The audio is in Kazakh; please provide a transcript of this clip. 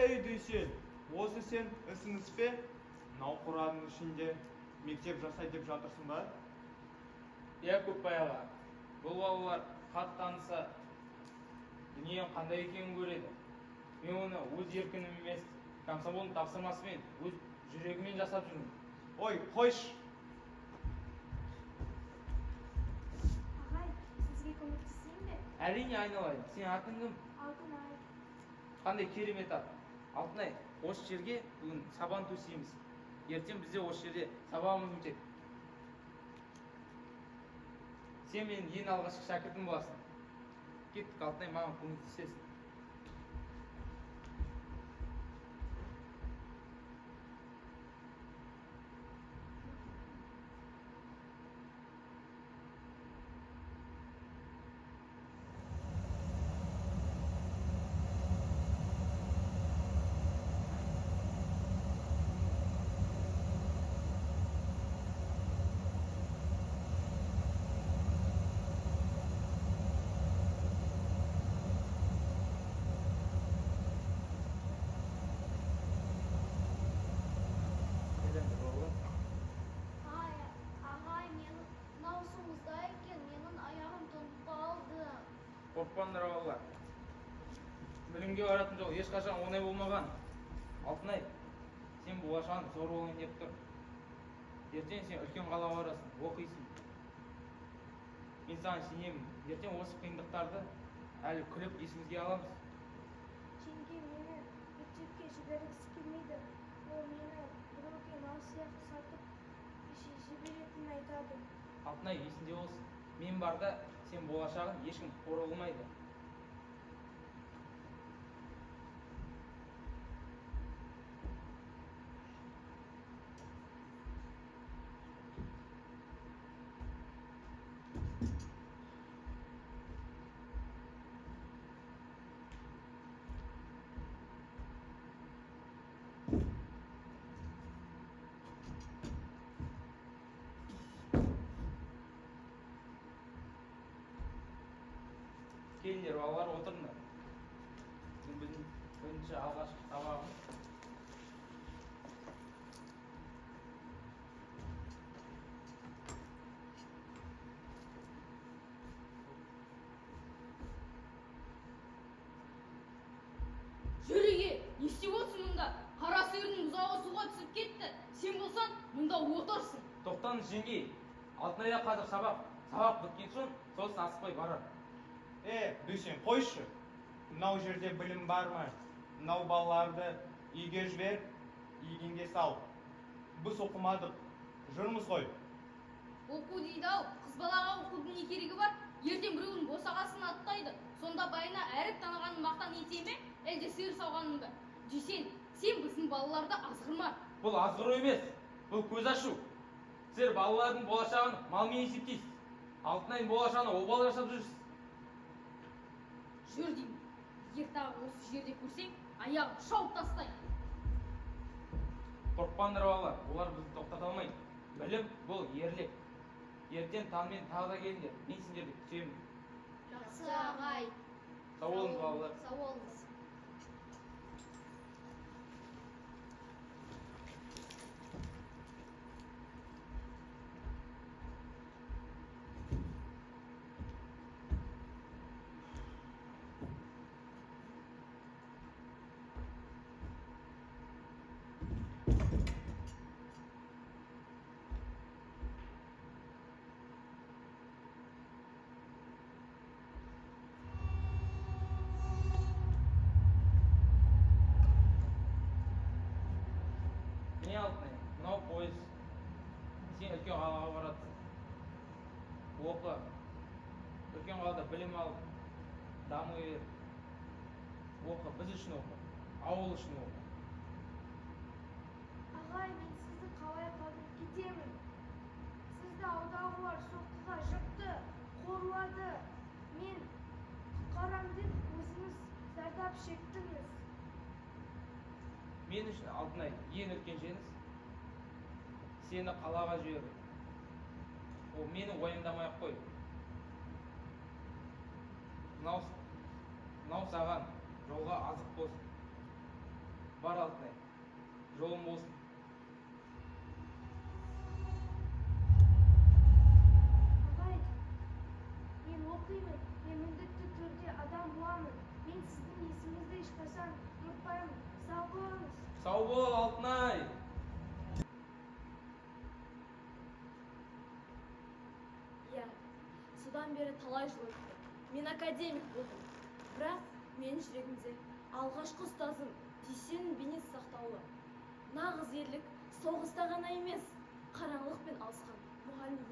Ей, Дүйсен, осы сен ісіңіз бе? Мынау қораның ішінде мектеп жасай деп жатырсың ба? Иә, Көкбай аға. Бұл балалар хат таныса, дүниенің қандай екенін көреді. Мен оны өз еркінім емес, комсомолдың тапсырмасымен, өз жүрегімен жасап жүрмін. Ой, қойш! Ағай, сізге көмектесейін бе? Әрине айналайын. Сен атың кім? Алтынай. Қандай керемет ат. Алтынай, осы жерге бүгін сабан төсейміз. Ертең бізде осы жерде сабағымыз өтеді. Сен менің ең алғашқы шәкіртім боласың. Кеттік, Алтынай, маған көмектесесің. Ағай, менің наусыңызда екен, менің аяғым тоңып қалды. Қорықпаңдар балалар. Білімге баратын жол ешқашан оңай болмаған. Алтынай, сен болашағын зор болайын деп тұр. Ертең сен үлкен қалаға барасың, оқисың. Мен саған сенемін. Ертең осы қиындықтарды әлі күліп есімізге аламыз. Жеңге мені мектепке жібергісі келмейді. Ол мені біреуге мал сияқты сатып жіберетінін айтады. Алтынай, есінде болсын. Мен барда сен болашағын ешкім қор қылмайды. Келіңдер, балалар, отырыңдар. Біздің бірінші алғашқы сабағымыз. Жүреге, не істеп отырсың мұнда? Қара сиырдың бұзауы суға түсіп кетті. Сен болсаң, мұнда отырсың. Тоқтаңыз, жеңгей. Алтынайда қазір сабақ біткен соң, сосын асықпай барар. Дүйсен, қойшы. Мынау жерде білім бар ма? Мынау балаларды үйге жібер, үйгенге сал. Біз оқымадық, жүрміз ғой. Оқу дейді-ау, қыз балаға оқудың не керегі бар? Ертең біреудің босағасын аттайды. Сонда байына әріп танығанын мақтан ете ме? Әлде сиыр сауғанын ба? Дүйсен, сен біздің балаларды азғырма. Бұл азғыру емес, бұл көз ашу. Сіздер балалардың болашағын малмен есептейсіз. Алтынайдың болашағына обал жасап жүрсіз. Жүр деймін. Егер тағы осы жерде көрсең, аяғын шауып тастайын. Қорықпаңдар балалар, олар бізді тоқтата алмайды. Білім бұл ерлік. Ертең таңмен тағы да келіңдер. Мен сендерді күтемін. Жақсы, ағай. Сау болыңыз, балалар. Сау болыңыз. Міне Алтынай, мынау пойыз. Сен үлкен қалаға барасың. Оқы. Үлкен қалада білім ал. Даму ер. Оқы, біз үшін оқы. Ауыл үшін оқы. Ағай, мен сізді қалай қалдырып кетемін? Сізді алдағылар соққыға жықты, қорлады. Мен құтқарам деп өзіңіз зардап шектіңіз. Мен үшін Алтынай ең үлкен жеңіс сені қалаға жіберу. Ол мені уайымдамай-ақ қой. Мынау саған жолға азық болсын. Бар Алтынай. Жолың болсын. Ағай, мен оқимын, мен міндетті түрде адам боламын. Мен сіздің есіміңізді ешқашан ұмытпаймын. Сау болыңыз. Сау бол, Алтынай. Иә, содан бері талай жыл өтті. Мен академик болдым. Бірақ менің жүрегімде алғашқы ұстазым Дүйсеннің бейнесі сақтаулы. Нағыз ерлік соғыста ғана емес, қараңғылықпен алысқан мұғалім